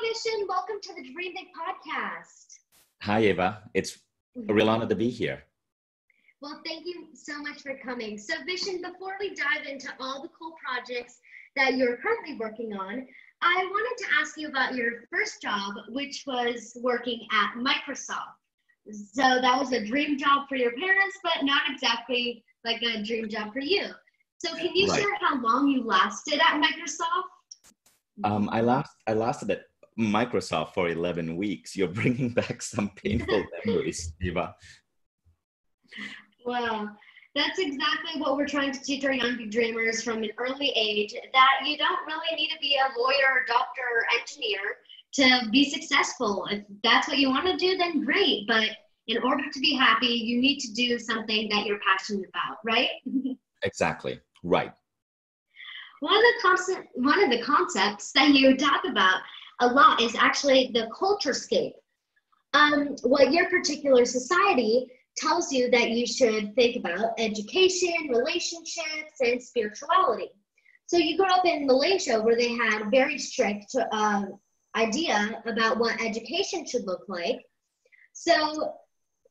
Vishen. Welcome to the Dream Big podcast. Hi, Eva. It's a real honor to be here. Well, thank you so much for coming. So, Vishen, before we dive into all the cool projects that you're currently working on, I wanted to ask you about your first job, which was working at Microsoft. So that was a dream job for your parents, but not exactly like a dream job for you. So can you share how long you lasted at Microsoft? I lasted at Microsoft for 11 weeks. You're bringing back some painful memories, Eva. Well, that's exactly what we're trying to teach our young dreamers from an early age, that you don't really need to be a lawyer, doctor, or engineer to be successful. If that's what you want to do, then great. But in order to be happy, you need to do something that you're passionate about, right? Exactly. Right. One of the concepts that you talk about a lot is actually the culture scape. What your particular society tells you that you should think about education, relationships, and spirituality. So you grew up in Malaysia, where they had very strict idea about what education should look like. So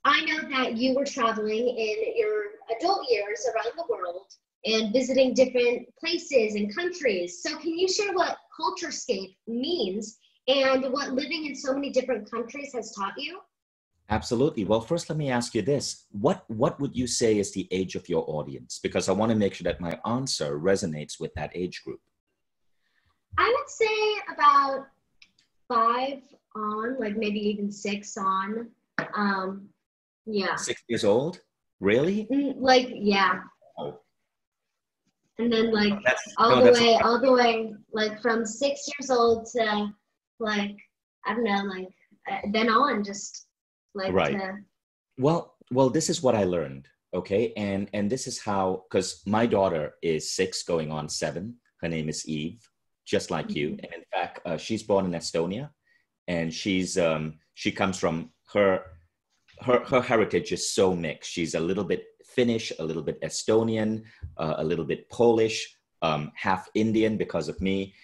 I know that you were traveling in your adult years around the world and visiting different places and countries. So can you share what culturescape means and what living in so many different countries has taught you? Absolutely. Well, first, let me ask you this. What would you say is the age of your audience? Because I want to make sure that my answer resonates with that age group. I would say about 5 on, like maybe even 6 on. Yeah. 6 years old? Really? Yeah. Oh. And then all the way, like from 6 years old to like, I don't know, then on, just like right. Well, this is what I learned. Okay. And this is how, because my daughter is 6 going on 7. Her name is Eve, just like you. And in fact, she's born in Estonia, and she comes from her heritage is so mixed. She's a little bit Finnish, a little bit Estonian, a little bit Polish, half Indian because of me.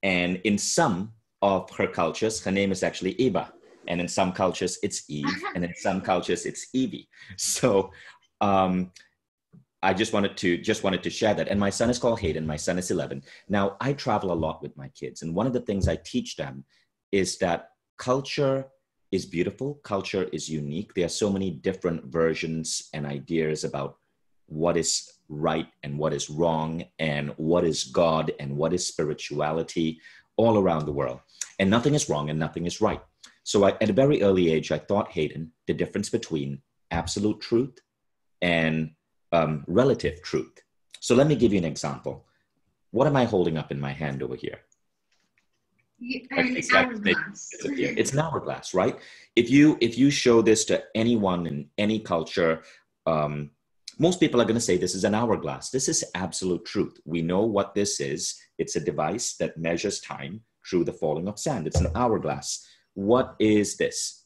And in some of her cultures, her name is actually Eva. And in some cultures, it's Eve. And in some cultures, it's Evie. So I just wanted to share that. And my son is called Hayden. My son is 11. Now, I travel a lot with my kids. And one of the things I teach them is that culture is beautiful. Culture is unique. There are so many different versions and ideas about what is right and what is wrong, and what is God and what is spirituality all around the world. And nothing is wrong and nothing is right. So at a very early age, I taught Hayden the difference between absolute truth and relative truth. So let me give you an example. What am I holding up in my hand over here? An hourglass. It's an hourglass, right? If you show this to anyone in any culture, most people are going to say this is an hourglass. This is absolute truth. We know what this is. It's a device that measures time through the falling of sand. It's an hourglass. What is this?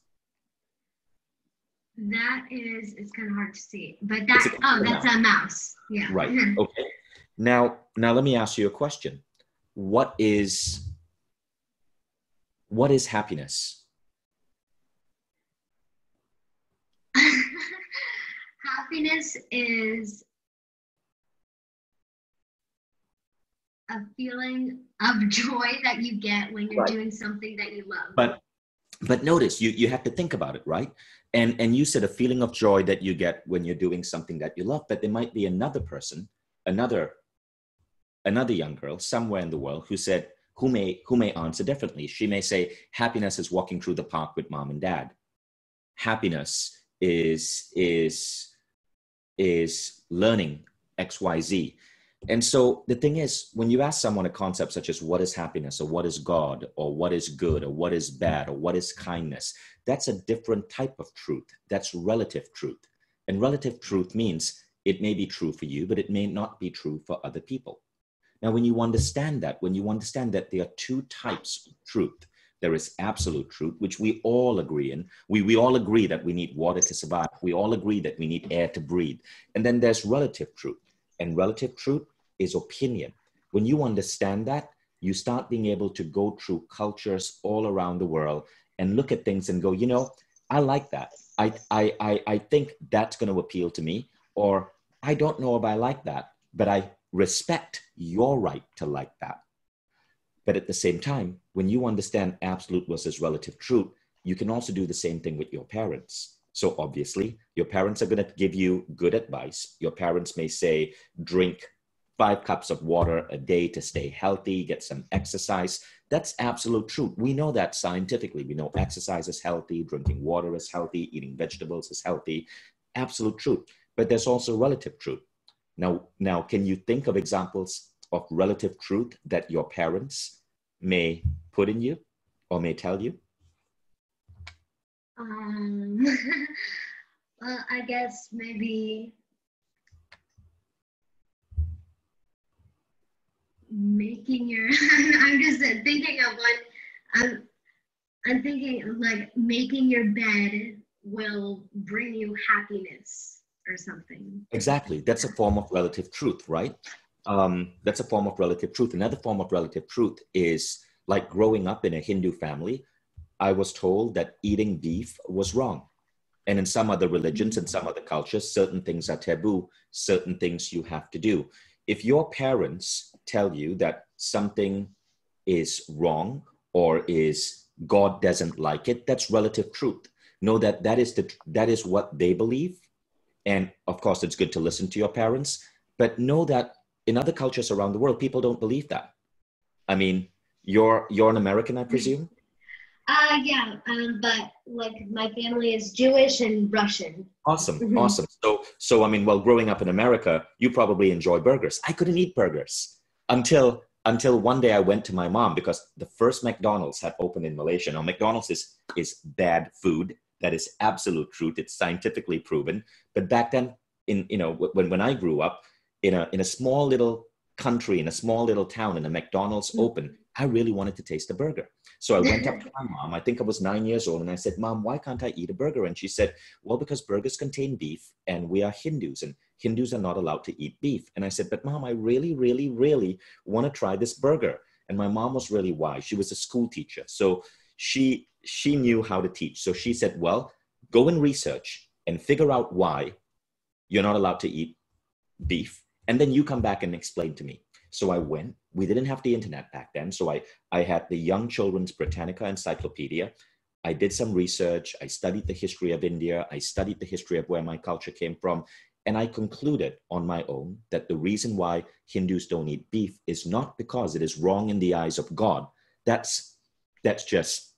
It's kind of hard to see, but that's a mouse. Yeah. Right. Okay. Now let me ask you a question. What is happiness? Happiness is a feeling of joy that you get when you're doing something that you love. But notice, you have to think about it, right? And you said a feeling of joy that you get when you're doing something that you love, but there might be another person, another young girl somewhere in the world who may answer differently. She may say, happiness is walking through the park with mom and dad. Happiness is learning XYZ. And so the thing is, when you ask someone a concept such as what is happiness, or what is God, or what is good, or what is bad, or what is kindness, that's a different type of truth. That's relative truth. And relative truth means it may be true for you, but it may not be true for other people. Now, when you understand that there are 2 types of truth, there is absolute truth, which we all agree in. We all agree that we need water to survive. We all agree that we need air to breathe. And then there's relative truth. And relative truth is opinion. When you understand that, you start being able to go through cultures all around the world and look at things and go, you know, I like that. I think that's going to appeal to me, or I don't know if I like that, but I respect your right to like that. But at the same time, when you understand absolute versus relative truth, you can also do the same thing with your parents. So obviously, your parents are going to give you good advice. Your parents may say, drink 5 cups of water a day to stay healthy, get some exercise. That's absolute truth. We know that scientifically. We know exercise is healthy, drinking water is healthy, eating vegetables is healthy. Absolute truth. But there's also relative truth. Now, can you think of examples of relative truth that your parents may put in you or may tell you? Well, I guess maybe making your, I'm just thinking of one, I'm thinking like making your bed will bring you happiness or something. Exactly. That's a form of relative truth, right? That's a form of relative truth. Another form of relative truth is like growing up in a Hindu family. I was told that eating beef was wrong. And in some other religions and some other cultures, certain things are taboo, certain things you have to do. If your parents tell you that something is wrong or is God doesn't like it, that's relative truth. Know that that is what they believe. And of course, it's good to listen to your parents, but know that in other cultures around the world, people don't believe that. I mean, you're an American, I presume? Yeah, but like my family is Jewish and Russian. Awesome, Mhm. awesome. So I mean, well, growing up in America, you probably enjoy burgers. I couldn't eat burgers until one day I went to my mom because the first McDonald's had opened in Malaysia. Now, McDonald's is bad food. That is absolute truth. It's scientifically proven. But back then, when I grew up in a small little country, in a small little town, and a McDonald's opened, I really wanted to taste a burger. So I went up to my mom. I think I was 9 years old, and I said, "Mom, why can't I eat a burger?" And she said, "Well, because burgers contain beef, and we are Hindus, and Hindus are not allowed to eat beef." And I said, "But Mom, I really, really, really want to try this burger." And my mom was really wise. She was a school teacher, so she knew how to teach. So she said, "Well, go and research and figure out why you're not allowed to eat beef, and then you come back and explain to me." So I went. We didn't have the internet back then. So I had the Young Children's Britannica Encyclopedia. I did some research. I studied the history of India. I studied the history of where my culture came from. And I concluded on my own that the reason why Hindus don't eat beef is not because it is wrong in the eyes of God. That's just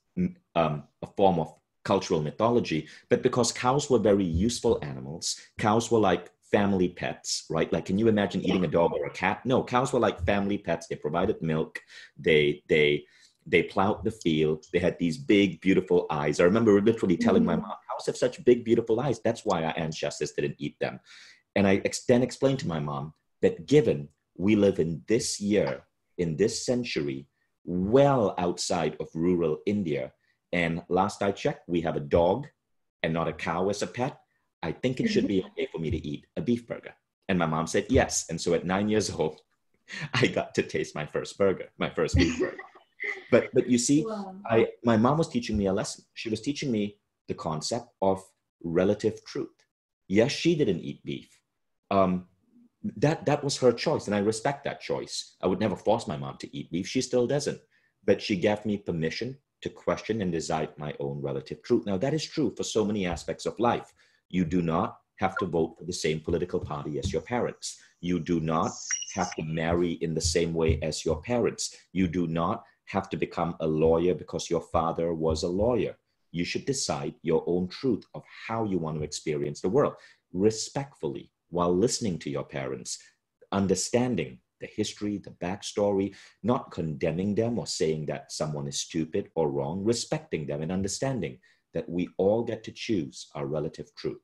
a form of cultural mythology, but because cows were very useful animals. Cows were like family pets, right? Like, can you imagine eating a dog or a cat? No, cows were like family pets. They provided milk. They plowed the field. They had these big, beautiful eyes. I remember literally telling my mom, "Cows have such big, beautiful eyes. That's why our ancestors didn't eat them." And I then explained to my mom that given we live in this year, in this century, well outside of rural India, and last I checked, we have a dog and not a cow as a pet, I think it should be okay for me to eat a beef burger. And my mom said yes. And so at 9 years old, I got to taste my first burger, my first beef burger. But you see, Wow. my mom was teaching me a lesson. She was teaching me the concept of relative truth. Yes, she didn't eat beef. That was her choice, and I respect that choice. I would never force my mom to eat beef. She still doesn't. But she gave me permission to question and decide my own relative truth. Now, that is true for so many aspects of life. You do not have to vote for the same political party as your parents. You do not have to marry in the same way as your parents. You do not have to become a lawyer because your father was a lawyer. You should decide your own truth of how you want to experience the world respectfully while listening to your parents, understanding the history, the backstory, not condemning them or saying that someone is stupid or wrong, respecting them and understanding that we all get to choose our relative truth.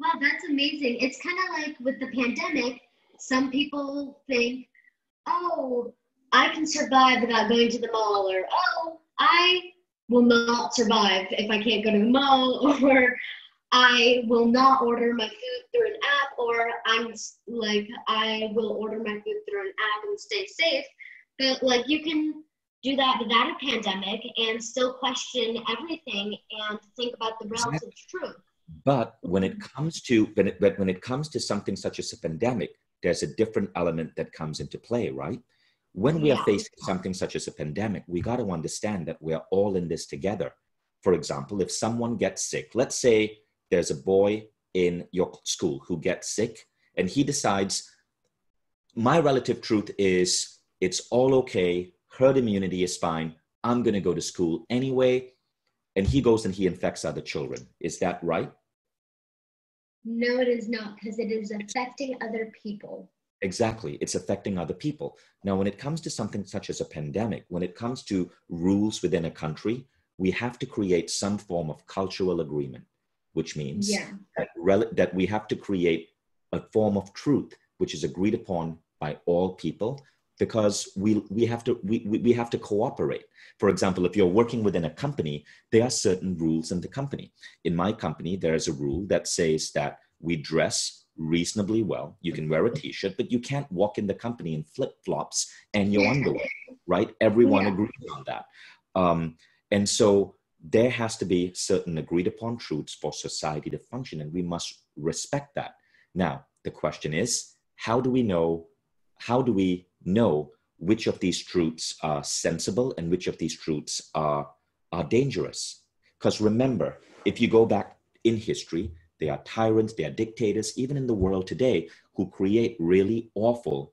Wow, that's amazing. It's kind of like with the pandemic, some people think, oh, I can survive without going to the mall, or oh, I will not survive if I can't go to the mall, or I will not order my food through an app, or I will order my food through an app and stay safe. But like you can do that without a pandemic and still question everything and think about the relative truth. But when it comes to when it comes to something such as a pandemic, there's a different element that comes into play, right? When we are facing something such as a pandemic, we got to understand that we're all in this together. For example, if someone gets sick, let's say there's a boy in your school who gets sick and he decides, my relative truth is it's all okay, herd immunity is fine, I'm going to go to school anyway, and he goes and he infects other children. Is that right? No, it is not, because it is affecting other people. Exactly. It's affecting other people. Now, when it comes to something such as a pandemic, when it comes to rules within a country, we have to create some form of cultural agreement, which means that we have to create a form of truth, which is agreed upon by all people, because we have to cooperate. For example, if you're working within a company, there are certain rules in the company. In my company, there is a rule that says that we dress reasonably well. You can wear a t-shirt, but you can't walk in the company in flip-flops and your underwear, right? Everyone agrees on that. And so there has to be certain agreed upon truths for society to function, and we must respect that. Now, the question is, how do we know which of these truths are sensible and which of these truths are dangerous? Because remember, if you go back in history, there are tyrants, there are dictators, even in the world today, who create really awful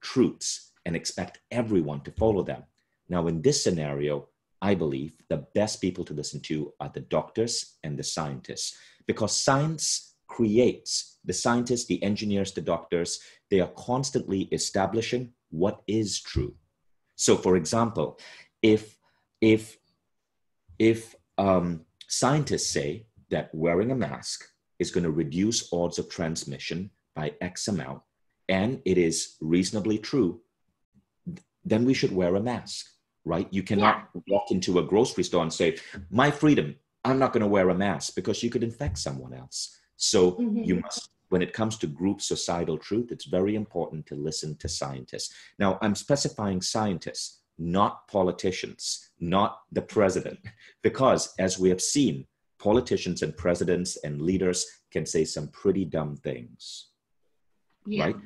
truths and expect everyone to follow them. Now, in this scenario, I believe the best people to listen to are the doctors and the scientists, because science creates, the scientists, the engineers, the doctors, they are constantly establishing what is true. So, for example, if scientists say that wearing a mask is going to reduce odds of transmission by X amount, and it is reasonably true, then we should wear a mask, right? You cannot walk into a grocery store and say, my freedom, I'm not going to wear a mask, because you could infect someone else. So you must, when it comes to group societal truth, it's very important to listen to scientists. Now, I'm specifying scientists, not politicians, not the president, because as we have seen, politicians and presidents and leaders can say some pretty dumb things, right?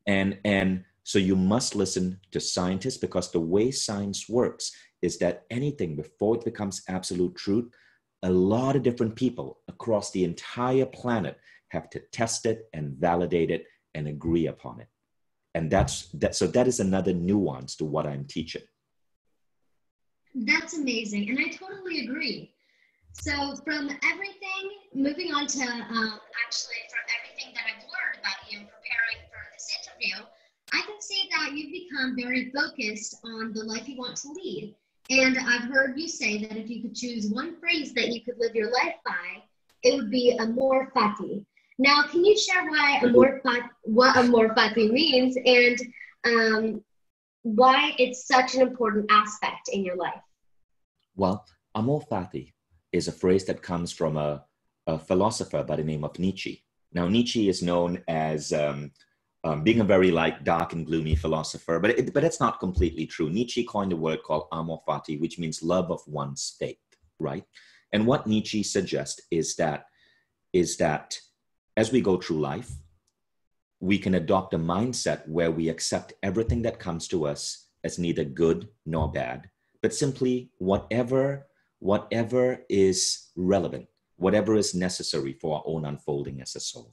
And so you must listen to scientists, because the way science works is that anything, before it becomes absolute truth, a lot of different people across the entire planet have to test it and validate it and agree upon it. And so that is another nuance to what I'm teaching. That's amazing. And I totally agree. So from everything, moving on to actually from everything that I've learned about you and preparing for this interview, I can see that you've become very focused on the life you want to lead. And I've heard you say that if you could choose one phrase that you could live your life by, it would be amor fati. Now, can you share what amor fati means and why it's such an important aspect in your life? Well, amor fati is a phrase that comes from a philosopher by the name of Nietzsche. Now, Nietzsche is known as being a very dark and gloomy philosopher, but it's not completely true. Nietzsche coined a word called amor fati, which means love of one's faith, right? And what Nietzsche suggests is that as we go through life, we can adopt a mindset where we accept everything that comes to us as neither good nor bad, but simply whatever is relevant, whatever is necessary for our own unfolding as a soul.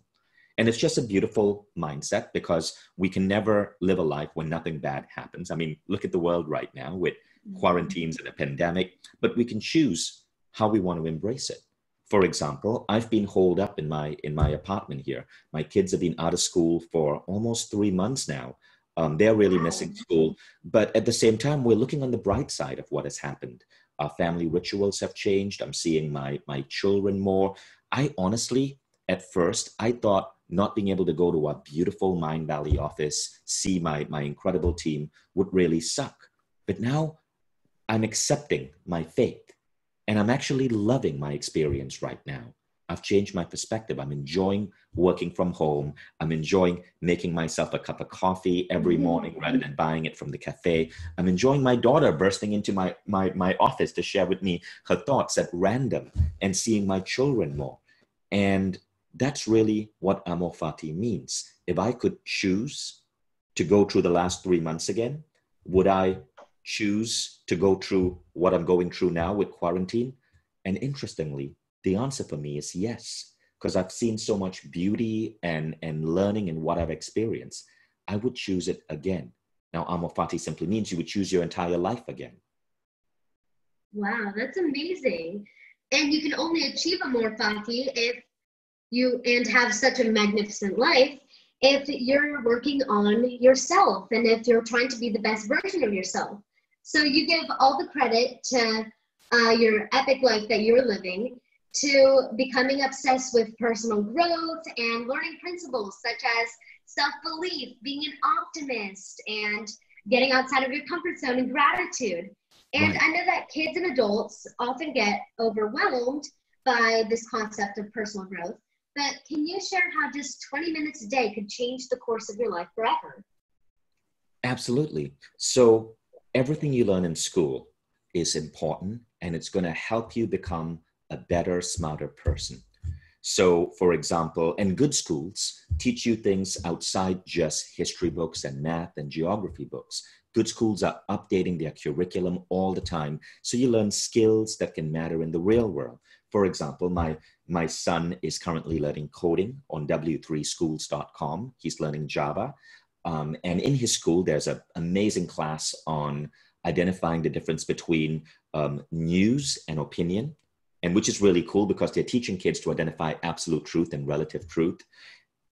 And it's just a beautiful mindset, because we can never live a life when nothing bad happens. I mean, look at the world right now with quarantines and a pandemic, but we can choose how we want to embrace it. For example, I've been holed up in my apartment here. My kids have been out of school for almost 3 months now. They're really missing school. But at the same time, we're looking on the bright side of what has happened. Our family rituals have changed. I'm seeing my children more. I honestly, at first, I thought not being able to go to our beautiful Mindvalley office, see my incredible team would really suck. But now I'm accepting my fate, and I'm actually loving my experience right now. I've changed my perspective. I'm enjoying working from home. I'm enjoying making myself a cup of coffee every morning rather than buying it from the cafe. I'm enjoying my daughter bursting into my office to share with me her thoughts at random and seeing my children more. And that's really what Amor Fati means. If I could choose to go through the last 3 months again, would I choose to go through what I'm going through now with quarantine? And interestingly, the answer for me is yes, because I've seen so much beauty and learning in what I've experienced. I would choose it again. Now, Amor Fati simply means you would choose your entire life again. Wow, that's amazing. And you can only achieve Amor Fati if you and have such a magnificent life if you're working on yourself and if you're trying to be the best version of yourself. So you give all the credit to your epic life that you're living, to becoming obsessed with personal growth and learning principles such as self-belief, being an optimist, and getting outside of your comfort zone and gratitude. And Right. I know that kids and adults often get overwhelmed by this concept of personal growth, but can you share how just 20 minutes a day could change the course of your life forever? Absolutely. So everything you learn in school is important, and it's going to help you become a better, smarter person. So, for example, and good schools teach you things outside just history books and math and geography books. Good schools are updating their curriculum all the time, so you learn skills that can matter in the real world. For example, my son is currently learning coding on w3schools.com. He's learning Java. And in his school, there's an amazing class on identifying the difference between news and opinion, and which is really cool because they're teaching kids to identify absolute truth and relative truth.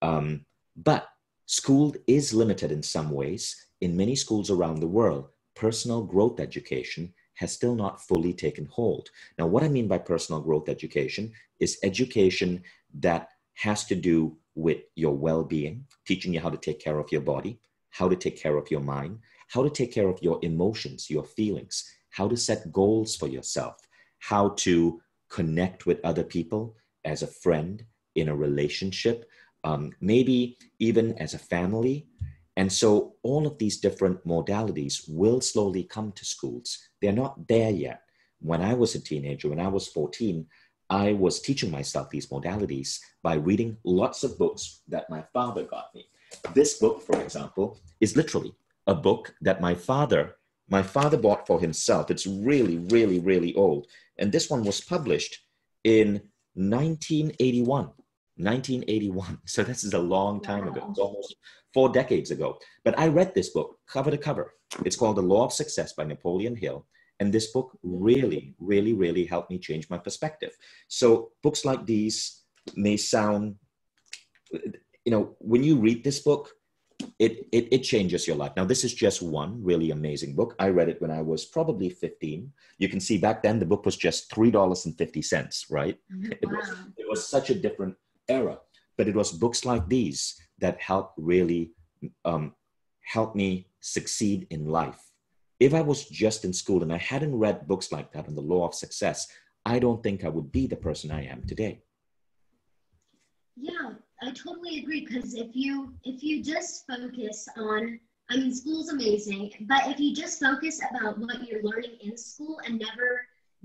But school is limited in some ways. In many schools around the world, personal growth education has still not fully taken hold. Now, what I mean by personal growth education is education that has to do with your well-being, teaching you how to take care of your body, how to take care of your mind, how to take care of your emotions, your feelings, how to set goals for yourself, how to connect with other people as a friend, in a relationship, maybe even as a family. And so all of these different modalities will slowly come to schools. They're not there yet. When I was a teenager, when I was 14, I was teaching myself these modalities by reading lots of books that my father got me. This book, for example, is literally a book that my father bought for himself. It's really, really, really old. And this one was published in 1981. 1981. So this is a long time ago. It's almost 4 decades ago. But I read this book cover to cover. It's called The Law of Success by Napoleon Hill. And this book really, really, really helped me change my perspective. So books like these may sound, when you read this book, it changes your life. Now, this is just one really amazing book. I read it when I was probably 15. You can see back then the book was just $3.50, right? Wow. It was such a different era, but it was books like these that helped really help me succeed in life. If I was just in school and I hadn't read books like that and The Law of Success, I don't think I would be the person I am today. Yeah, I totally agree, because if you just focus on, I mean, school's amazing, but if you just focus about what you're learning in school and never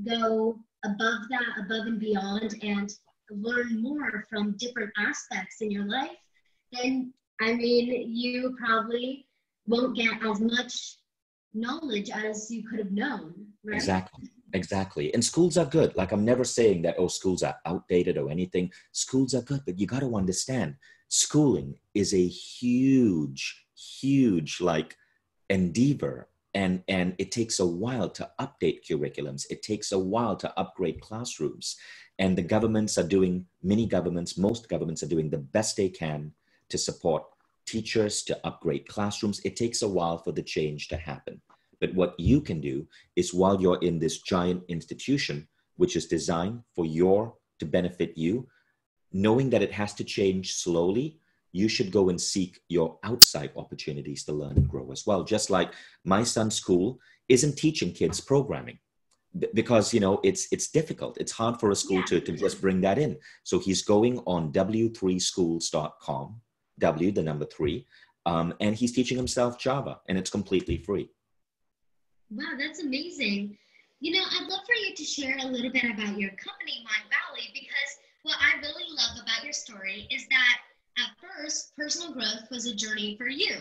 go above that, above and beyond, and learn more from different aspects in your life, then, I mean, you probably won't get as much knowledge as you could have known, right? Exactly. And schools are good. Like, I'm never saying that, schools are outdated or anything. Schools are good, but you got to understand, schooling is a huge, huge, endeavor. And it takes a while to update curriculums. It takes a while to upgrade classrooms. And the governments are doing, most governments are doing the best they can to support teachers, to upgrade classrooms. It takes a while for the change to happen. But what you can do is, while you're in this giant institution, which is designed to benefit you, knowing that it has to change slowly, you should go and seek your outside opportunities to learn and grow as well. Just like my son's school isn't teaching kids programming. because, it's difficult. It's hard for a school to just bring that in. So he's going on w3schools.com, W, the number 3, and he's teaching himself Java, and it's completely free. Wow, that's amazing. I'd love for you to share a little bit about your company, Mindvalley, because what I really love about your story is that at first, personal growth was a journey for you.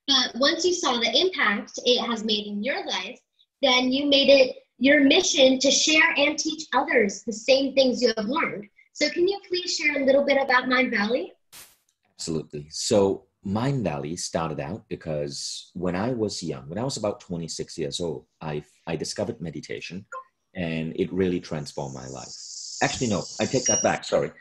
But once you saw the impact it has made in your life, then you made it your mission to share and teach others the same things you have learned. So can you please share a little bit about Mindvalley? Absolutely. So Mindvalley started out because when I was young, when I was about 26 years old, I discovered meditation, and it really transformed my life. Actually, no, I take that back. Sorry.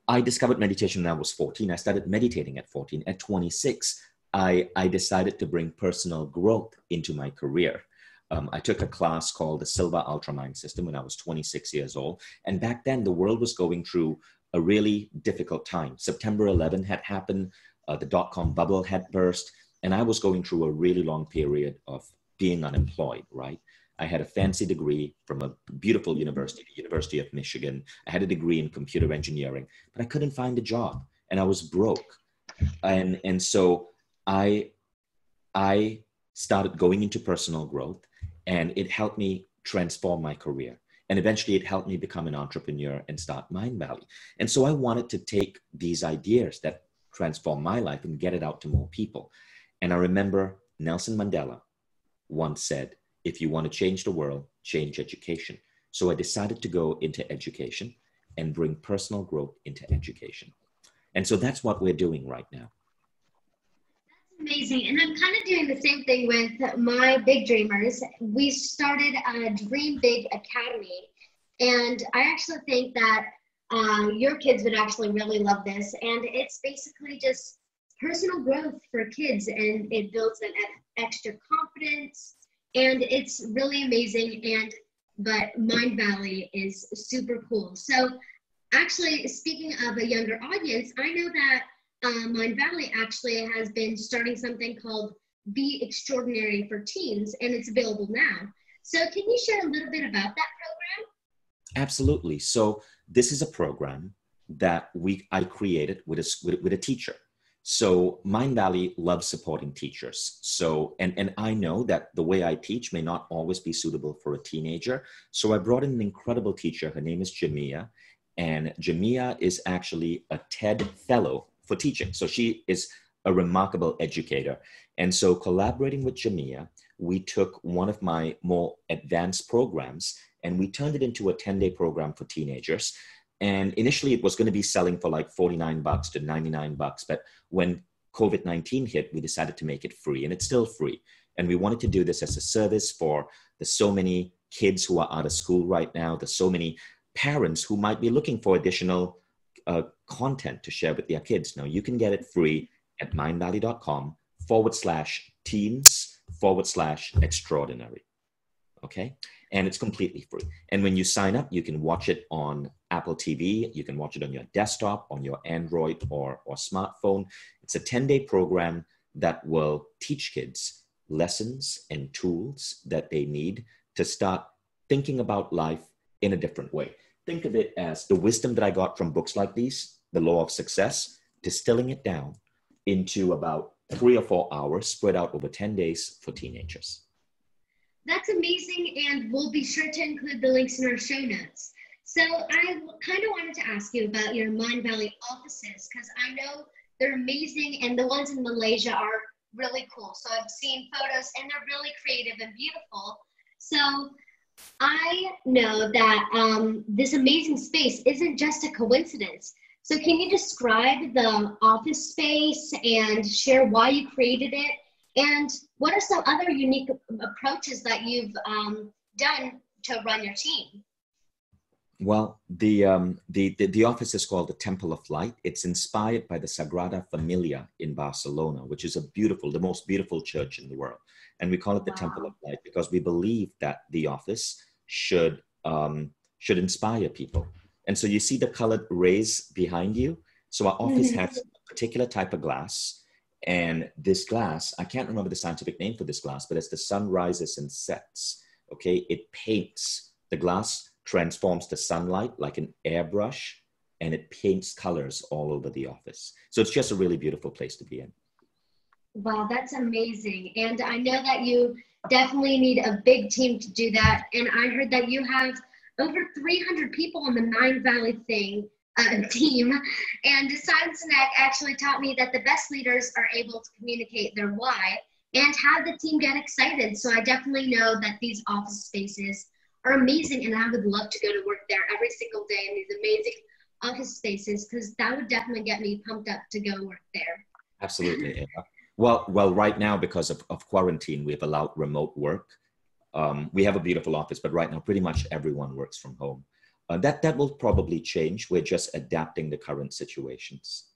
I discovered meditation when I was 14. I started meditating at 14. At 26, I decided to bring personal growth into my career. I took a class called the Silva Ultramind System when I was 26 years old. And back then, the world was going through a really difficult time. September 11 had happened. The dot-com bubble had burst. And I was going through a really long period of being unemployed, right? I had a fancy degree from a beautiful university, the University of Michigan. I had a degree in computer engineering, but I couldn't find a job, and I was broke. And so I started going into personal growth, and it helped me transform my career. And eventually it helped me become an entrepreneur and start Mindvalley. And so I wanted to take these ideas that transform my life and get it out to more people. And I remember Nelson Mandela once said, if you want to change the world, change education. So I decided to go into education and bring personal growth into education. And so that's what we're doing right now. Amazing. And I'm kind of doing the same thing with my big dreamers. We started a Dream Big Academy. And I actually think that your kids would actually really love this. And it's basically just personal growth for kids. And it builds an extra confidence. And it's really amazing. But Mindvalley is super cool. So actually, speaking of a younger audience, I know that Mindvalley actually has been starting something called Be Extraordinary for Teens, and it's available now. So can you share a little bit about that program? Absolutely. So this is a program that I created with a teacher. So Mindvalley loves supporting teachers. So, and I know that the way I teach may not always be suitable for a teenager. So I brought in an incredible teacher. Her name is Jamia. And Jamia is actually a TED Fellow for teaching. So she is a remarkable educator. And so collaborating with Jamia, we took one of my more advanced programs and we turned it into a 10-day program for teenagers. And initially it was going to be selling for like $49 to $99. But when COVID-19 hit, we decided to make it free, and it's still free. And we wanted to do this as a service for the so many kids who are out of school right now. There's so many parents who might be looking for additional content to share with their kids. Now you can get it free at mindvalley.com/teens/extraordinary. Okay. And it's completely free. And when you sign up, you can watch it on Apple TV. You can watch it on your desktop, on your Android or smartphone. It's a 10-day program that will teach kids lessons and tools that they need to start thinking about life in a different way. Think of it as the wisdom that I got from books like these, The Law of Success, distilling it down into about 3 or 4 hours spread out over 10 days for teenagers. That's amazing, and we'll be sure to include the links in our show notes. So I kind of wanted to ask you about your Mindvalley offices, because I know they're amazing, and the ones in Malaysia are really cool. So I've seen photos, and they're really creative and beautiful. So I know that this amazing space isn't just a coincidence. So can you describe the office space and share why you created it? And what are some other unique approaches that you've done to run your team? Well, the office is called the Temple of Light. It's inspired by the Sagrada Familia in Barcelona, which is the most beautiful church in the world. And we call it the Temple of Light because we believe that the office should inspire people. And so you see the colored rays behind you. So our office has a particular type of glass. And this glass, I can't remember the scientific name for this glass, but as the sun rises and sets, okay, it paints The glass transforms the sunlight like an airbrush, and it paints colors all over the office. So it's just a really beautiful place to be in. Wow, that's amazing. And I know that you definitely need a big team to do that. And I heard that you have over 300 people on the Mindvalley team. And Simon Sinek actually taught me that the best leaders are able to communicate their why and have the team get excited. So I definitely know that these office spaces are amazing, and I would love to go to work there every single day in these amazing office spaces, because that would definitely get me pumped up to go work there. Absolutely, Ava. Well, right now, because of quarantine, we've allowed remote work. We have a beautiful office, but right now, pretty much everyone works from home. That will probably change. We're just adapting the current situations.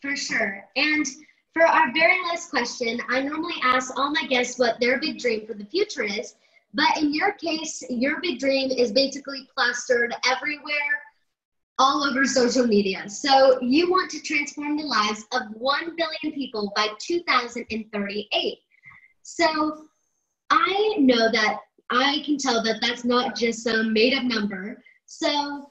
For sure. And for our very last question, I normally ask all my guests what their big dream for the future is. But in your case, your big dream is basically plastered everywhere, all over social media. So you want to transform the lives of 1 billion people by 2038. So I know that I can tell that that's not just some made up number. So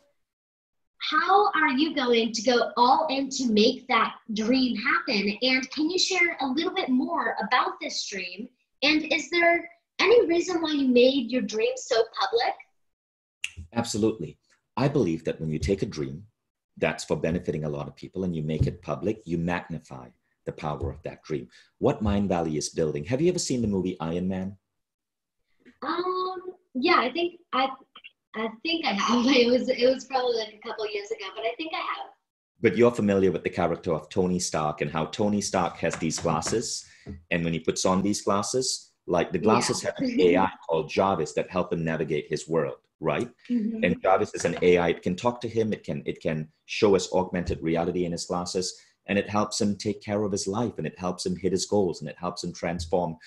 how are you going to go all in to make that dream happen? And can you share a little bit more about this dream? And is there any reason why you made your dream so public? Absolutely. I believe that when you take a dream that's for benefiting a lot of people and you make it public, you magnify the power of that dream. What Mindvalley is building. Have you ever seen the movie Iron Man? Yeah, I think I have. It was probably like a couple years ago, but I think I have. But you're familiar with the character of Tony Stark and how Tony Stark has these glasses, and when he puts on these glasses, like the glasses have an AI called Jarvis that help him navigate his world, right? Mm-hmm. And Jarvis is an AI. It can talk to him. It can show us augmented reality in his glasses, and it helps him take care of his life, and it helps him hit his goals, and it helps him transform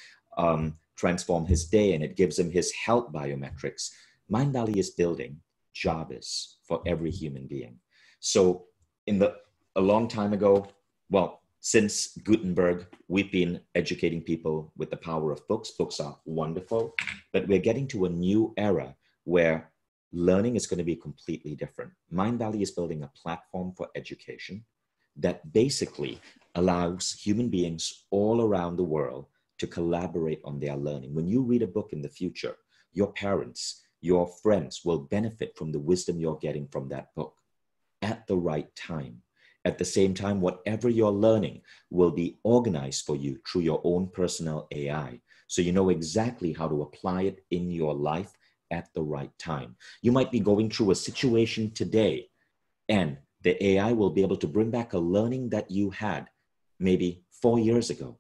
his day, and it gives him his health biometrics. Mindvalley is building Jarvis for every human being. So a long time ago, well, since Gutenberg, we've been educating people with the power of books. Books are wonderful, but we're getting to a new era where learning is going to be completely different. Mindvalley is building a platform for education that basically allows human beings all around the world to collaborate on their learning. When you read a book in the future, your parents, your friends will benefit from the wisdom you're getting from that book at the right time. At the same time, whatever you're learning will be organized for you through your own personal AI. So you know exactly how to apply it in your life at the right time. You might be going through a situation today, and the AI will be able to bring back a learning that you had maybe 4 years ago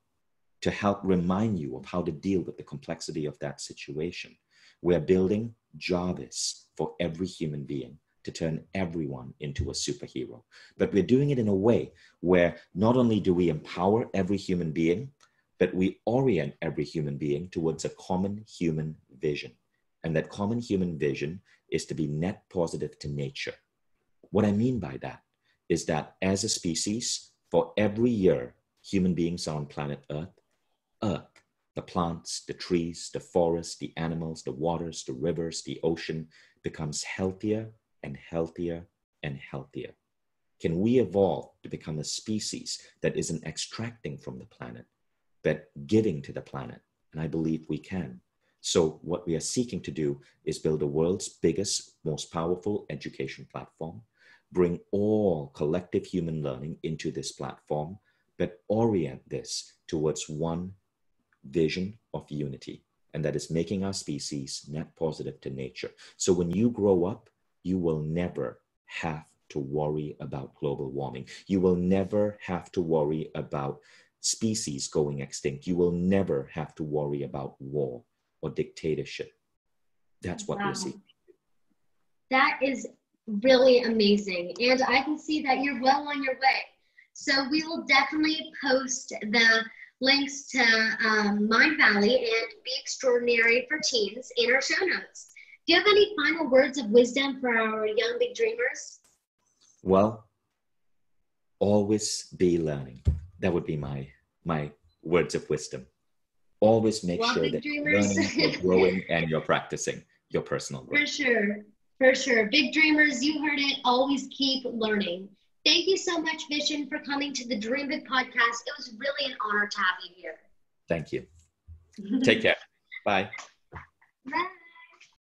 to help remind you of how to deal with the complexity of that situation. We're building Jarvis for every human being to turn everyone into a superhero. But we're doing it in a way where not only do we empower every human being, but we orient every human being towards a common human vision. And that common human vision is to be net positive to nature. What I mean by that is that as a species, for every year human beings are on planet Earth, the plants, the trees, the forests, the animals, the waters, the rivers, the ocean becomes healthier and healthier and healthier. Can we evolve to become a species that isn't extracting from the planet, but giving to the planet? And I believe we can. So what we are seeking to do is build the world's biggest, most powerful education platform, bring all collective human learning into this platform, but orient this towards one vision of unity, and that is making our species net positive to nature. So when you grow up, you will never have to worry about global warming. You will never have to worry about species going extinct. You will never have to worry about war or dictatorship. That's what we're seeing. That is really amazing. And I can see that you're well on your way. So we will definitely post the links to Mindvalley and Be Extraordinary for Teens in our show notes. Do you have any final words of wisdom for our young big dreamers? Well, always be learning. That would be my words of wisdom. Always make sure that you're learning, you're growing, and you're practicing. your personal growth. For sure. For sure. Big dreamers, you heard it. Always keep learning. Thank you so much, Vishen, for coming to the Dream Big podcast. It was really an honor to have you here. Thank you. Take care. Bye. Bye.